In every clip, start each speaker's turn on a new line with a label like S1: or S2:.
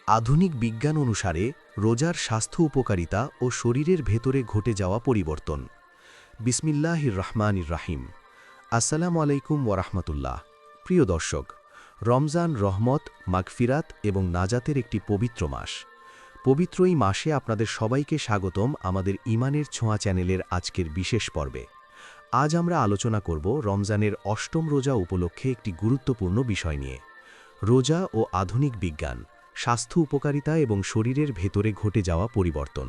S1: আধুনিক বিজ্ঞান অনুসারে রোজার স্বাস্থ্য উপকারিতা ও শরীরের ভেতরে ঘটে যাওয়া পরিবর্তন। বিসমিল্লাহির রহমানির রাহিম। আসসালামু আলাইকুম ওয়ারাহমাতুল্লাহ। প্রিয় দর্শক, রমজান রহমত, মাগফিরাত এবং নাজাতের একটি পবিত্র মাস। পবিত্র এই মাসে আপনাদের সবাইকে স্বাগতম আমাদের ইমানের ছোঁয়া চ্যানেলের আজকের বিশেষ পর্বে। আজ আমরা আলোচনা করব রমজানের অষ্টম রোজা উপলক্ষে একটি গুরুত্বপূর্ণ বিষয় নিয়ে। রোজা ও আধুনিক বিজ্ঞান, স্বাস্থ্য উপকারিতা এবং শরীরের ভেতরে ঘটে যাওয়া পরিবর্তন।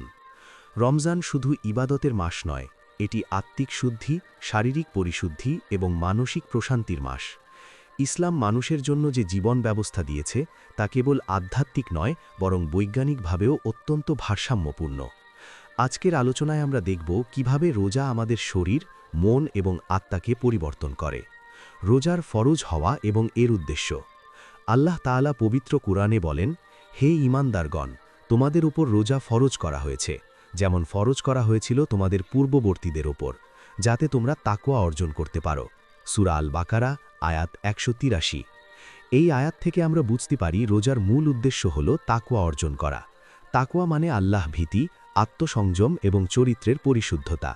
S1: রমজান শুধু ইবাদতের মাস নয়, এটি আত্মিক শুদ্ধি, শারীরিক পরিশুদ্ধি এবং মানসিক প্রশান্তির মাস। ইসলাম মানুষের জন্য যে জীবন ব্যবস্থা দিয়েছে তা কেবল আধ্যাত্মিক নয়, বরং বৈজ্ঞানিকভাবেও অত্যন্ত ভারসাম্যপূর্ণ। আজকের আলোচনায় আমরা দেখব কিভাবে রোজা আমাদের শরীর, মন এবং আত্মাকে পরিবর্তন করে। রোজার ফরজ হওয়া এবং এর উদ্দেশ্য। আল্লাহ তাআলা পবিত্র কুরআনে বলেন, হে ঈমানদারগণ, তোমাদের উপর রোজা ফরজ করা হয়েছে, যেমন ফরজ করা হয়েছিল তোমাদের পূর্ববর্তীদের ওপর, যাতে তোমরা তাকওয়া অর্জন করতে পারো। সূরা আল বাকারা, আয়াত ১৮৩। এই আয়াত থেকে আমরা বুঝতে পারি রোজার মূল উদ্দেশ্য হল তাকওয়া অর্জন করা। তাকওয়া মানে আল্লাহ ভীতি, আত্মসংযম এবং চরিত্রের পরিশুদ্ধতা।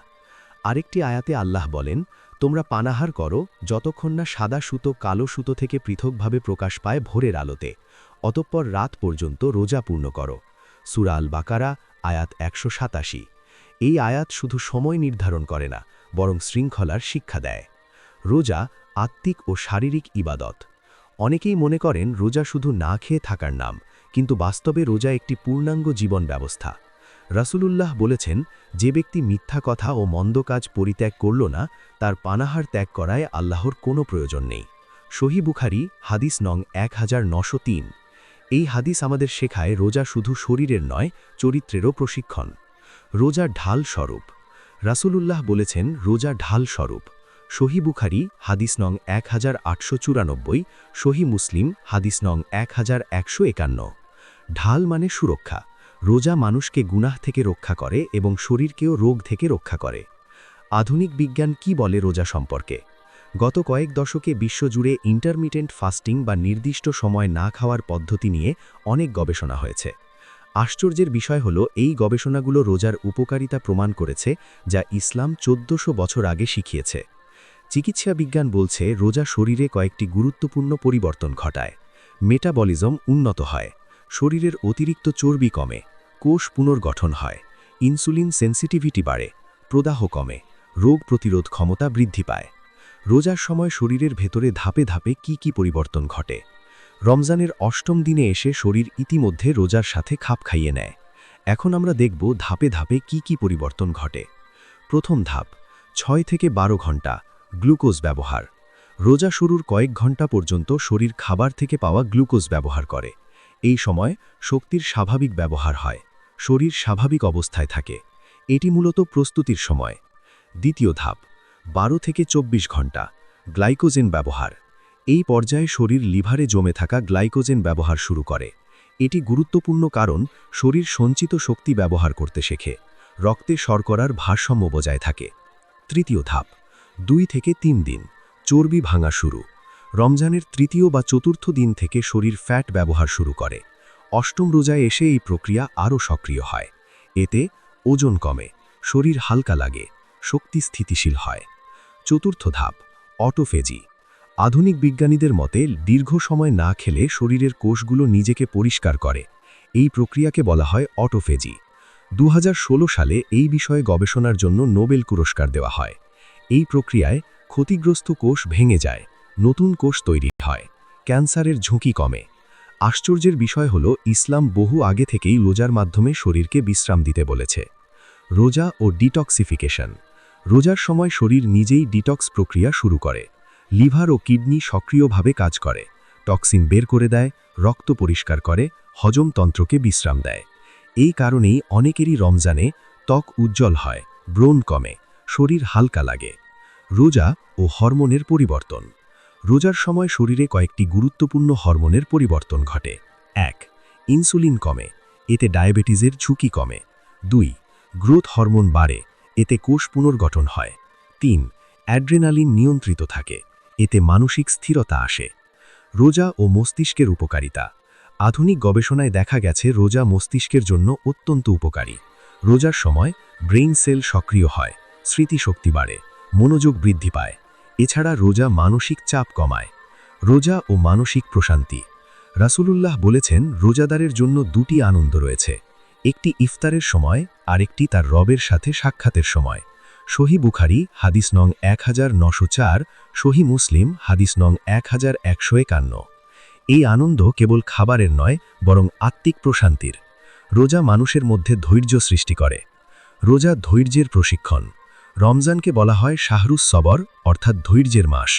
S1: আরেকটি আয়াতে আল্লাহ বলেন, তোমরা পানাহার করো যতক্ষণ না সাদা সুতো কালো সুতো থেকে পৃথকভাবে প্রকাশ পায় ভোরের আলোতে, অতঃপর রাত পর্যন্ত রোজা পূর্ণ করো। সূরা আল বাকারা, আয়াত ১৮৭। এই আয়াত শুধু সময় নির্ধারণ করে না, বরং শৃঙ্খলার শিক্ষা দেয়। রোজা আত্মিক ও শারীরিক ইবাদত। অনেকেই মনে করেন রোজা শুধু না খেয়ে থাকার নাম, কিন্তু বাস্তবে রোজা একটি পূর্ণাঙ্গ জীবন ব্যবস্থা। রাসূলুল্লাহ বলেছেন, যে ব্যক্তি মিথ্যা কথা ও মন্দ কাজ পরিত্যাগ করল না, তার পানাহার ত্যাগ করায় আল্লাহর কোনো প্রয়োজন নেই। সহিহ বুখারী, হাদিস নং ১৯০৩। এই হাদিস আমাদের শেখায় রোজা শুধু শরীরের নয়, চরিত্রেরও প্রশিক্ষণ। রোজা ঢাল স্বরূপ। রাসূলুল্লাহ বলেছেন, রোজা ঢাল স্বরূপ। সহিহ বুখারী, হাদিস নং ১৮৯৪, সহিহ মুসলিম, হাদিস নং ১১৫১। ঢাল মানে সুরক্ষা। রোজা মানুষকে গুনাহ থেকে রক্ষা করে এবং শরীরকেও রোগ থেকে রক্ষা করে। আধুনিক বিজ্ঞান কি বলে রোজা সম্পর্কে? গত কয়েক দশকে বিশ্বজুড়ে ইন্টারমিটেন্ট ফাস্টিং বা নির্দিষ্ট সময় না খাওয়ার পদ্ধতি নিয়ে অনেক গবেষণা হয়েছে। আশ্চর্যের বিষয় হল, এই গবেষণাগুলো রোজার উপকারিতা প্রমাণ করেছে, যা ইসলাম ১৪০০ বছর আগে শিখিয়েছে। চিকিৎসা বিজ্ঞান বলছে রোজা শরীরে কয়েকটি গুরুত্বপূর্ণ পরিবর্তন ঘটায়। মেটাবলিজম উন্নত হয়, শরীরের অতিরিক্ত চর্বি কমে, কোষ পুনর্গঠন হয়, ইনসুলিন সেন্সিটিভিটি বাড়ে, প্রদাহ কমে, রোগ প্রতিরোধ ক্ষমতা বৃদ্ধি পায়। রোজার সময় শরীরের ভেতরে ধাপে ধাপে কি পরিবর্তন ঘটে? রমজানের অষ্টম দিনে এসে শরীর ইতিমধ্যে রোজার সাথে খাপ খাইয়ে নেয়। এখন আমরা দেখব ধাপে ধাপে কি পরিবর্তন ঘটে। প্রথম ধাপ, ৬ থেকে ১২ ঘন্টা গ্লুকোজ ব্যবহার। রোজা শুরুর কয়েক ঘন্টা পর্যন্ত শরীর খাবার থেকে পাওয়া গ্লুকোজ ব্যবহার করে। এই সময় শক্তির স্বাভাবিক ব্যবহার হয়, শরীর স্বাভাবিক অবস্থায় থাকে। এটি মূলত প্রস্তুতির সময়। দ্বিতীয় ধাপ, ১২ থেকে ২৪ ঘন্টা গ্লাইকোজেন ব্যবহার। এই পর্যায়ে শরীর লিভারে জমে থাকা গ্লাইকোজেন ব্যবহার শুরু করে। এটি গুরুত্বপূর্ণ কারণ শরীর সঞ্চিত শক্তি ব্যবহার করতে শেখে, রক্তে শর্করার ভারসাম্য বজায় থাকে। তৃতীয় ধাপ, ২ থেকে ৩ দিন চর্বি ভাঙা শুরু। রমজানের তৃতীয় বা চতুর্থ দিন থেকে শরীর ফ্যাট ব্যবহার শুরু করে। অষ্টম রোজায় এসে এই প্রক্রিয়া আরও সক্রিয় হয়। এতে ওজন কমে, শরীর হালকা লাগে, শক্তি স্থিতিশীল হয়। চতুর্থ ধাপ, অটোফেজি। আধুনিক বিজ্ঞানীদের মতে দীর্ঘ সময় না খেলে শরীরের কোষগুলো নিজেকে পরিষ্কার করে। এই প্রক্রিয়াকে বলা হয় অটোফেজি। ২০১৬ সালে এই বিষয়ে গবেষণার জন্য নোবেল পুরস্কার দেওয়া হয়। এই প্রক্রিয়ায় ক্ষতিগ্রস্ত কোষ ভেঙে যায়, নতুন কোষ তৈরি হয়, ক্যান্সারের ঝুঁকি কমে। আশ্চর্যের বিষয় হল, ইসলাম বহু আগে থেকেই রোজার মাধ্যমে শরীরকে বিশ্রাম দিতে বলেছে। রোজা ও ডিটক্সিফিকেশন। রোজার সময় শরীর নিজেই ডিটক্স প্রক্রিয়া শুরু করে। লিভার ও কিডনি সক্রিয়ভাবে কাজ করে, টক্সিন বের করে দেয়, রক্ত পরিষ্কার করে, হজমতন্ত্রকে বিশ্রাম দেয়। এই কারণেই অনেকেরই রমজানে ত্বক উজ্জ্বল হয়, ব্রণ কমে, শরীর হালকা লাগে। রোজা ও হরমোনের পরিবর্তন। রোজার সময় শরীরে কয়েকটি গুরুত্বপূর্ণ হরমোনের পরিবর্তন ঘটে। ১. ইনসুলিন কমে, এতে ডায়াবেটিসের ঝুঁকি কমে। ২. গ্রোথ হরমোন বাড়ে, এতে কোষ পুনর্গঠন হয়। ৩. অ্যাড্রেনালিন নিয়ন্ত্রিত থাকে, এতে মানসিক স্থিরতা আসে। রোজা ও মস্তিষ্কের উপকারিতা। আধুনিক গবেষণায় দেখা গেছে রোজা মস্তিষ্কের জন্য অত্যন্ত উপকারী। রোজার সময় ব্রেইন সেল সক্রিয় হয়, স্মৃতিশক্তি বাড়ে, মনোযোগ বৃদ্ধি পায়। এছাড়া রোজা মানসিক চাপ কমায়। রোজা ও মানসিক প্রশান্তি। রাসূলুল্লাহ বলেছেন, রোজাদারের জন্য দুটি আনন্দ রয়েছে, একটি ইফতারের সময়, আরেকটি তার রবের সাথে সাক্ষাতের সময়। সহিহ বুখারী হাদিস নং 1904, সহিহ মুসলিম হাদিস নং 1151। এই আনন্দ কেবল খাবারের নয়, বরং আত্মিক প্রশান্তির। রোজা মানুষের মধ্যে ধৈর্য সৃষ্টি করে। রোজা ধৈর্যের প্রশিক্ষণ। রমজানকে বলা হয় শাহরুস সবর, অর্থাৎ ধৈর্যের মাস।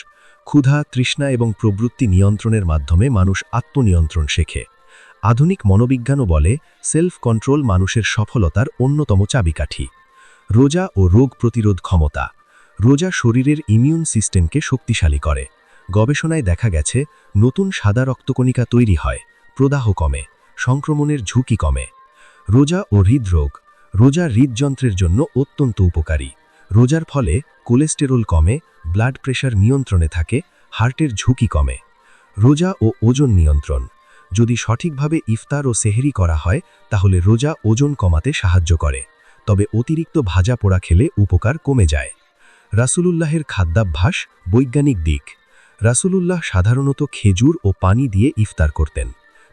S1: ক্ষুধা, তৃষ্ণা এবং প্রবৃত্তি নিয়ন্ত্রণের মাধ্যমে মানুষ আত্মনিয়ন্ত্রণ শেখে। আধুনিক মনোবিজ্ঞানও বলে, সেলফ কন্ট্রোল মানুষের সফলতার অন্যতম চাবিকাঠি। রোজা ও রোগ প্রতিরোধ ক্ষমতা। রোজা শরীরের ইমিউন সিস্টেমকে শক্তিশালী করে। গবেষণায় দেখা গেছে, নতুন সাদা রক্তকণিকা তৈরি হয়, প্রদাহ কমে, সংক্রমণের ঝুঁকি কমে। রোজা ও হৃদরোগ। রোজা হৃদযন্ত্রের জন্য অত্যন্ত উপকারী। রোজার ফলে কোলেস্টেরল কমে, ব্লাড প্রেশার নিয়ন্ত্রণে থাকে, হার্টের ঝুঁকি কমে। রোজা ও ওজন নিয়ন্ত্রণ। যদি সঠিকভাবে ইফতার ও সেহরি করা হয়, তাহলে রোজা ওজন কমাতে সাহায্য করে। তবে অতিরিক্ত ভাজা পোড়া খেলে উপকার কমে যায়। রাসূলুল্লাহের খাদ্যাভ্যাস, বৈজ্ঞানিক দিক। রাসূলুল্লাহ সাধারণত খেজুর ও পানি দিয়ে ইফতার করতেন।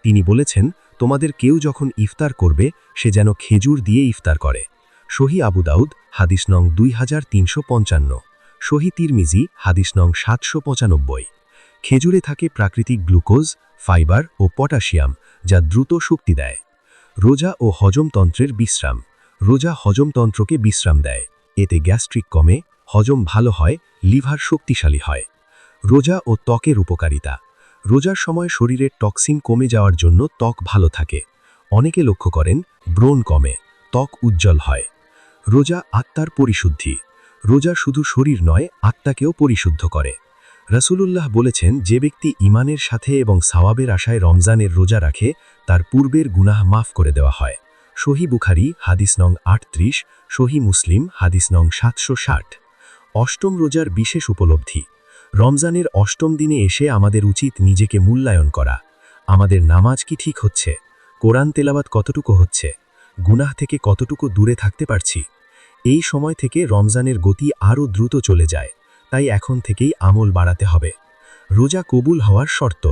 S1: তিনি বলেছেন, তোমাদের কেউ যখন ইফতার করবে, সে যেন খেজুর দিয়ে ইফতার করে। সহিহ আবু দাউদ হাদিস নং 2355, সহিহ তিরমিজি হাদিস নং 795। খেজুরে থাকে প্রাকৃতিক গ্লুকোজ, ফাইবার ও পটাশিয়াম, যা দ্রুত শক্তি দেয়। রোজা ও হজমতন্ত্রের বিশ্রাম। রোজা হজমতন্ত্রকে বিশ্রাম দেয়। এতে গ্যাস্ট্রিক কমে, হজম ভালো হয়, লিভার শক্তিশালী হয়। রোজা ও ত্বকের উপকারিতা। রোজার সময় শরীরের টক্সিন কমে যাওয়ার জন্য ত্বক ভালো থাকে। অনেকে লক্ষ্য করেন, ব্রণ কমে, ত্বক উজ্জ্বল হয়। রোজা আত্মার পরিশুদ্ধি। রোজা শুধু শরীর নয়, আত্মাকেও পরিশুদ্ধ করে। রাসূলুল্লাহ বলেছেন, যে ব্যক্তি ঈমানের সাথে এবং সওয়াবের আশায় রমজানের রোজা রাখে, তার পূর্বের গুনাহ মাফ করে দেওয়া হয়। সহিহ বুখারী হাদিস নং 38, সহিহ মুসলিম হাদিস নং 760। অষ্টম রোজার বিশেষ উপলব্ধি। রমজানের অষ্টম দিনে এসে আমাদের উচিত নিজেকে মূল্যায়ন করা। আমাদের নামাজ কি ঠিক হচ্ছে? কোরআন তেলাওয়াত কতটুকু হচ্ছে? গুনাহ থেকে কতটুকু দূরে থাকতে পারছি? এই সময় থেকে রমজানের গতি আরও দ্রুত চলে যায়। তাই এখন থেকেই আমল বাড়াতে হবে। রোজা কবুল হওয়ার শর্ত: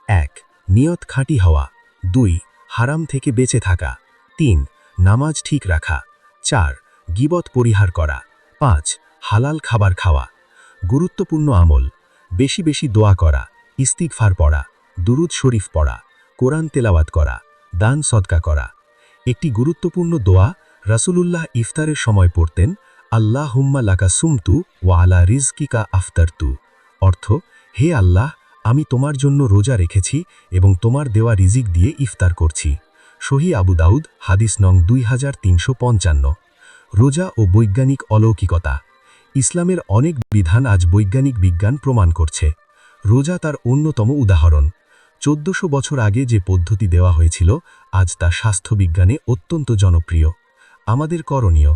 S1: 1. নিয়ত খাঁটি হওয়া। 2. হারাম থেকে বেঁচে থাকা। 3. নামাজ ঠিক রাখা। 4. গীবত পরিহার করা। 5. হালাল খাবার খাওয়া। গুরুত্বপূর্ণ আমল: বেশি বেশি দোয়া করা, ইস্তিগফার পড়া, দুরুদ শরীফ পড়া, কোরআন তেলাওয়াত করা, দান সদকা করা। একটি গুরুত্বপূর্ণ দোয়া রাসূলুল্লাহ ইফতারের সময় পড়তেন, আল্লাহুম্মা লাকা সুমতু ওয়া আলা রিজকিকা আফতারতু। অর্থ, হে আল্লাহ, আমি তোমার জন্য রোজা রেখেছি এবং তোমার দেওয়া রিজিক দিয়ে ইফতার করছি। সহিহ আবু দাউদ হাদিস নং 2355। রোজা ও বৈজ্ঞানিক অলৌকিকতা। ইসলামের অনেক বিধান আজ বৈজ্ঞানিক বিজ্ঞান প্রমাণ করছে। রোজা তার অন্যতম উদাহরণ। 1400 বছর আগে যে পদ্ধতি দেওয়া হয়েছিল, আজ তা স্বাস্থ্যবিজ্ঞানে অত্যন্ত জনপ্রিয়। আমাদের করণীয়: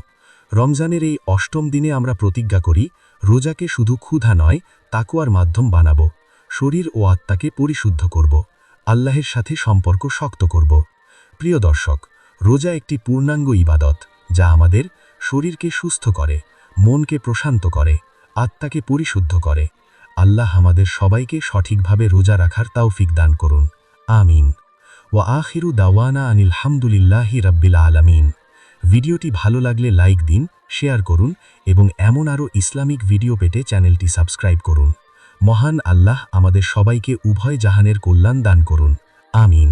S1: রমজানের এই অষ্টম দিনে আমরা প্রতিজ্ঞা করি, রোজাকে শুধু ক্ষুধা নয়, তাকওয়ার মাধ্যম বানাবো। শরীর ও আত্মাকে পরিশুদ্ধ করব, আল্লাহের সাথে সম্পর্ক শক্ত করব। প্রিয় দর্শক, রোজা একটি পূর্ণাঙ্গ ইবাদত, যা আমাদের শরীরকে সুস্থ করে, মনকে প্রশান্ত করে, আত্মাকে পরিশুদ্ধ করে। আল্লাহ আমাদের সবাইকে সঠিকভাবে রোজা রাখার তৌফিক দান করুন। আমিন। ওয়া আখিরু দাওয়ানা আনিল হামদুলিল্লাহি রাব্বিল আলামিন। ভিডিওটি ভালো লাগলে লাইক দিন, শেয়ার করুন এবং এমন আরও ইসলামিক ভিডিও পেতে চ্যানেলটি সাবস্ক্রাইব করুন। মহান আল্লাহ আমাদের সবাইকে উভয় জাহানের কল্যাণ দান করুন। আমিন।